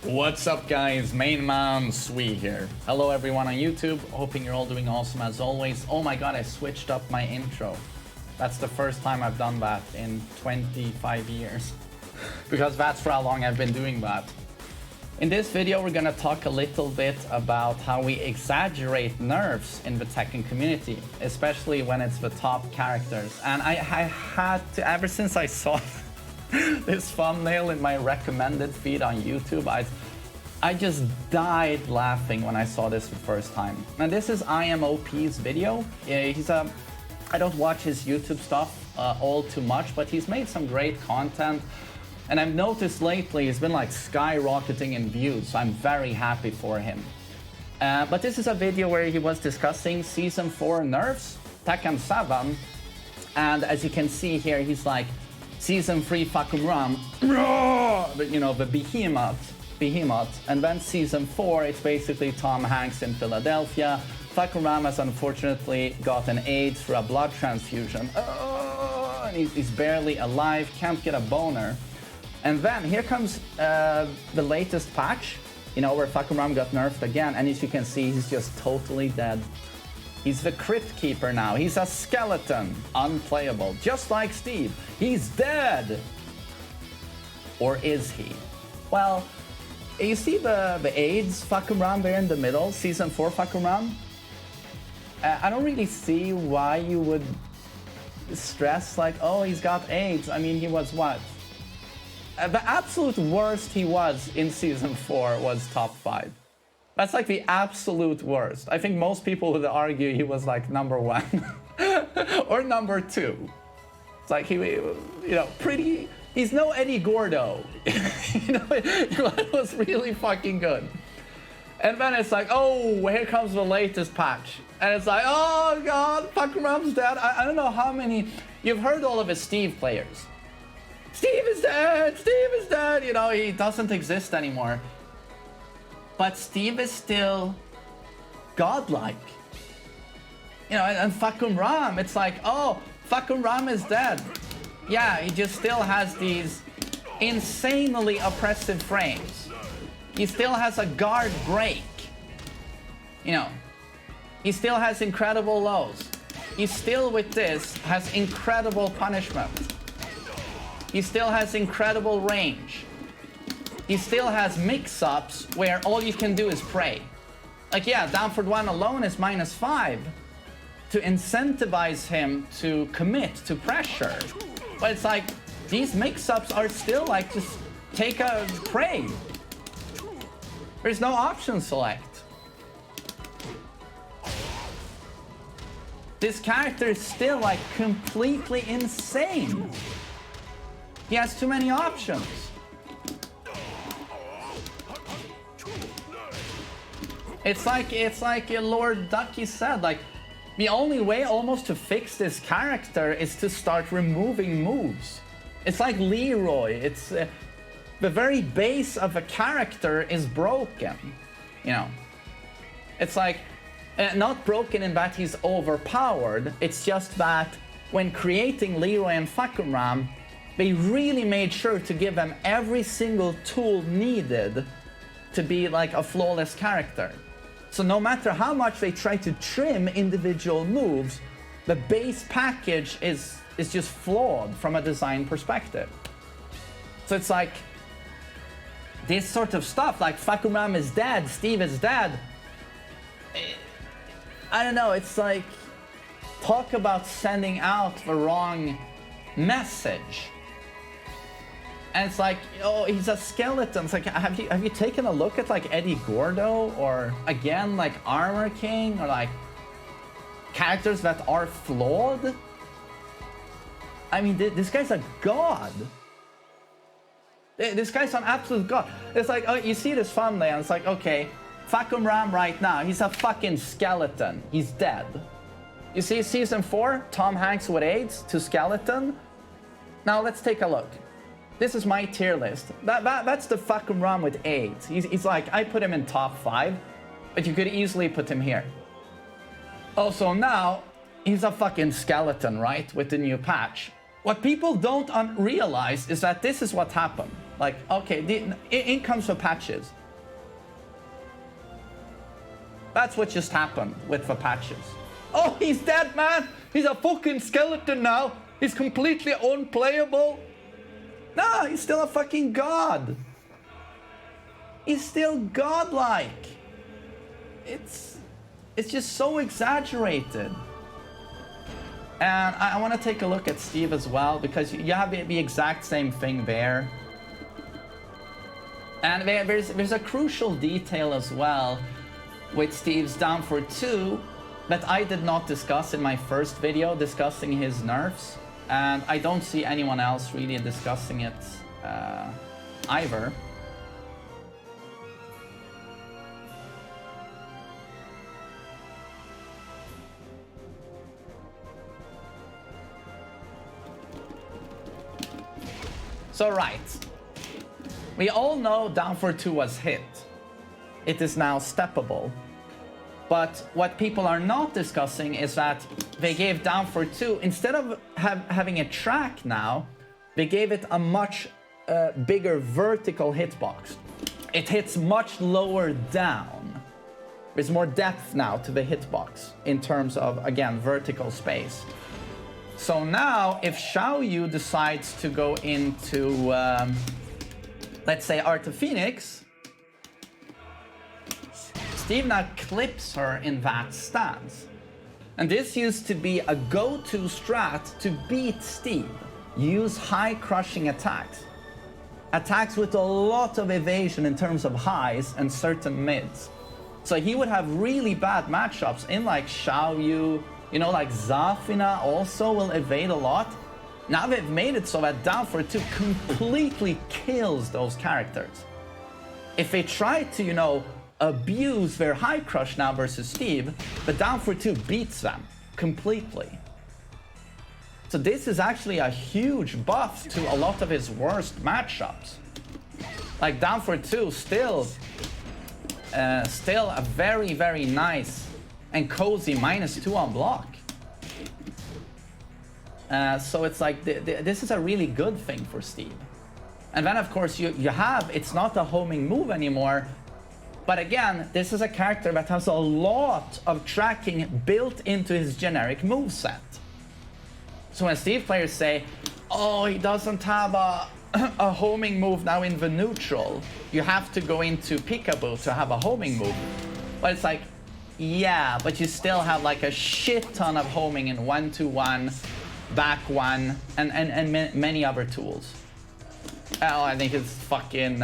What's up guys, MainManSWE here. Hello everyone on YouTube, hoping you're all doing awesome as always. Oh my god, I switched up my intro. That's the first time I've done that in 25 years. Because that's for how long I've been doing that. In this video we're gonna talk a little bit about how we exaggerate nerfs in the Tekken community, especially when it's the top characters. And I had to, ever since I saw this thumbnail in my recommended feed on YouTube, I just died laughing when I saw this the first time. And this is IMOP's video. I don't watch his YouTube stuff all too much, but he's made some great content. And I've noticed lately he's been like skyrocketing in views, so I'm very happy for him. But this is a video where he was discussing Season 4 nerfs, Tekken 7. And as you can see here, he's like, Season 3 fucking rum, you know, the behemoth. And then Season 4, it's basically Tom Hanks in Philadelphia. Fucking Ram has unfortunately gotten AIDS through a blood transfusion. And he's barely alive, can't get a boner. And then here comes the latest patch, you know, where fucking Ram got nerfed again. And as you can see, he's just totally dead. He's the Crypt Keeper now. He's a skeleton. Unplayable. Just like Steve. He's dead. Or is he? Well, you see the AIDS fucking Ram there in the middle? Season 4 fucking Ram? I don't really see why you would stress like, oh, he's got AIDS. I mean, he was what? The absolute worst he was in Season 4 was top 5. That's like the absolute worst. I think most people would argue he was like number 1 or number 2. It's like he, you know, pretty. He's no Eddie Gordo. You know, it was really fucking good. And then it's like, oh, here comes the latest patch, and it's like, oh god, fucking Ram's dead. I don't know how many. You've heard all of his Steve players. Steve is dead. Steve is dead. You know, he doesn't exist anymore. But Steve is still godlike. You know, and fucking Ram, it's like, oh, fucking Ram is dead. Yeah, he just still has these insanely oppressive frames. He still has a guard break. You know, he still has incredible lows. He still, with this, has incredible punishment. He still has incredible range. He still has mix-ups where all you can do is pray. Like, yeah, Downward 1 alone is -5 to incentivize him to commit to pressure. But it's like, these mix-ups are still like, just take a pray. There's no option select. This character is still like completely insane. He has too many options. It's like Lord Ducky said, like, the only way almost to fix this character is to start removing moves. It's like Leroy. It's the very base of a character is broken, you know. It's like, not broken in that he's overpowered. It's just that when creating Leroy and fucking Ram, they really made sure to give them every single tool needed to be like a flawless character. So no matter how much they try to trim individual moves, the base package is just flawed from a design perspective. So it's like, this sort of stuff, like fucking Ram is dead, Steve is dead. I don't know, it's like, talk about sending out the wrong message. And it's like, oh, he's a skeleton. It's like, have you taken a look at like Eddie Gordo, or again like Armor King, or like characters that are flawed? I mean, this guy's a god. This guy's an absolute god. It's like, oh, you see this thumbnail, and it's like, okay, fucking Ram right now, he's a fucking skeleton. He's dead. You see Season 4, Tom Hanks with AIDS to skeleton. Now let's take a look. This is my tier list. That's the fucking Ram with AIDS. He's like, I put him in top 5, but you could easily put him here. Also now, he's a fucking skeleton, right? With the new patch. What people don't realize is that this is what happened. Like, okay, in comes the patches. That's what just happened with the patches. Oh, he's dead, man! He's a fucking skeleton now! He's completely unplayable! No, he's still a fucking god! He's still godlike! It's just so exaggerated. And I want to take a look at Steve as well, because you have the exact same thing there. And there's a crucial detail as well with Steve's down for 2 that I did not discuss in my first video discussing his nerfs. And I don't see anyone else really discussing it either. So right, we all know down for 2 was hit. It is now steppable. But what people are not discussing is that they gave down for 2, instead of having a track now, they gave it a much bigger vertical hitbox. It hits much lower down. There's more depth now to the hitbox in terms of, again, vertical space. So now, if Xiaoyu decides to go into, let's say, Art of Phoenix, Steve now clips her in that stance. And this used to be a go-to strat to beat Steve. Use high crushing attacks. Attacks with a lot of evasion in terms of highs and certain mids. So he would have really bad matchups in like Xiaoyu, you know, like Zafina also will evade a lot. Now they've made it so that down for 2 completely kills those characters. If they try to, you know, abuse their high crush now versus Steve, but down for 2 beats them completely. So this is actually a huge buff to a lot of his worst matchups. Like down for 2 still a very, very nice and cozy -2 on block. So it's like, this is a really good thing for Steve. And then of course you have, it's not a homing move anymore, but again, this is a character that has a lot of tracking built into his generic moveset. So when Steve players say, oh, he doesn't have a homing move now in the neutral, you have to go into Peekaboo to have a homing move. But it's like, yeah, but you still have like a shit ton of homing in 1-2-1, back 1, and many other tools. Oh, I think it's fucking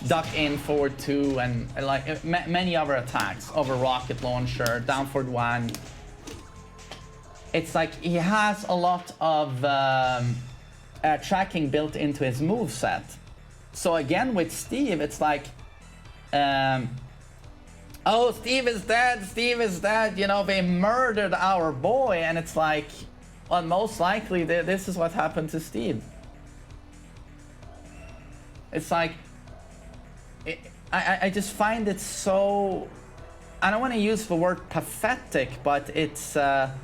duck in, forward 2, and like many other attacks over rocket launcher, down forward 1. It's like he has a lot of tracking built into his moveset. So again with Steve, it's like, oh, Steve is dead, you know, they murdered our boy, and it's like, well, most likely this is what happened to Steve. It's like, I just find it so, I don't want to use the word pathetic, but it's a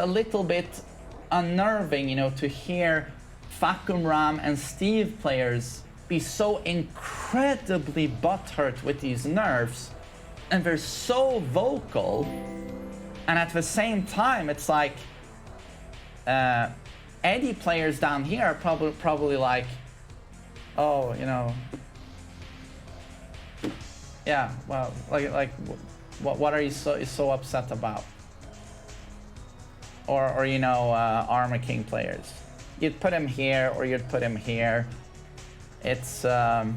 little bit unnerving, you know, to hear Fakum Ram and Steve players be so incredibly butthurt with these nerfs, and they're so vocal, and at the same time it's like Eddie players down here are probably like, oh, you know, yeah, well, like what are you so upset about? Or you know, Armor King players, you'd put him here or you'd put him here. It's there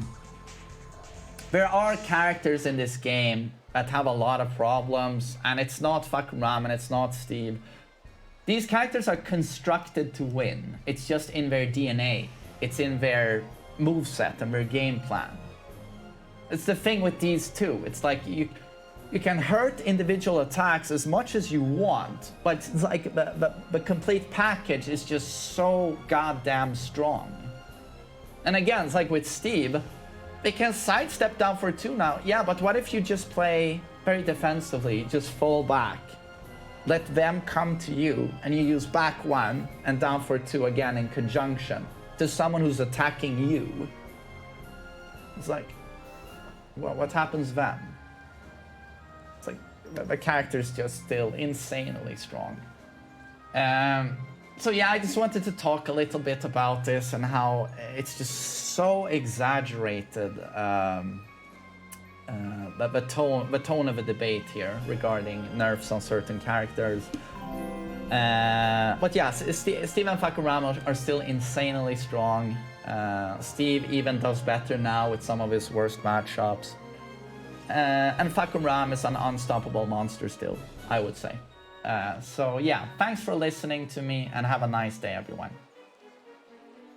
are characters in this game that have a lot of problems, and it's not Fakum Ram and it's not Steve. These characters are constructed to win. It's just in their DNA. It's in their moveset and their game plan. It's the thing with these two. It's like you can hurt individual attacks as much as you want, but it's like the complete package is just so goddamn strong. And again, it's like with Steve, they can sidestep down for 2 now. Yeah, but what if you just play very defensively, just fall back, let them come to you, and you use back 1 and down for 2 again in conjunction. to someone who's attacking you, it's like, well, what happens then? It's like the character's just still insanely strong. So yeah, I just wanted to talk a little bit about this and how it's just so exaggerated, the tone of a debate here regarding nerfs on certain characters. But yeah, Steve and Fakurama are still insanely strong. Steve even does better now with some of his worst matchups. And Fakurama is an unstoppable monster still, I would say. So yeah, thanks for listening to me and have a nice day, everyone.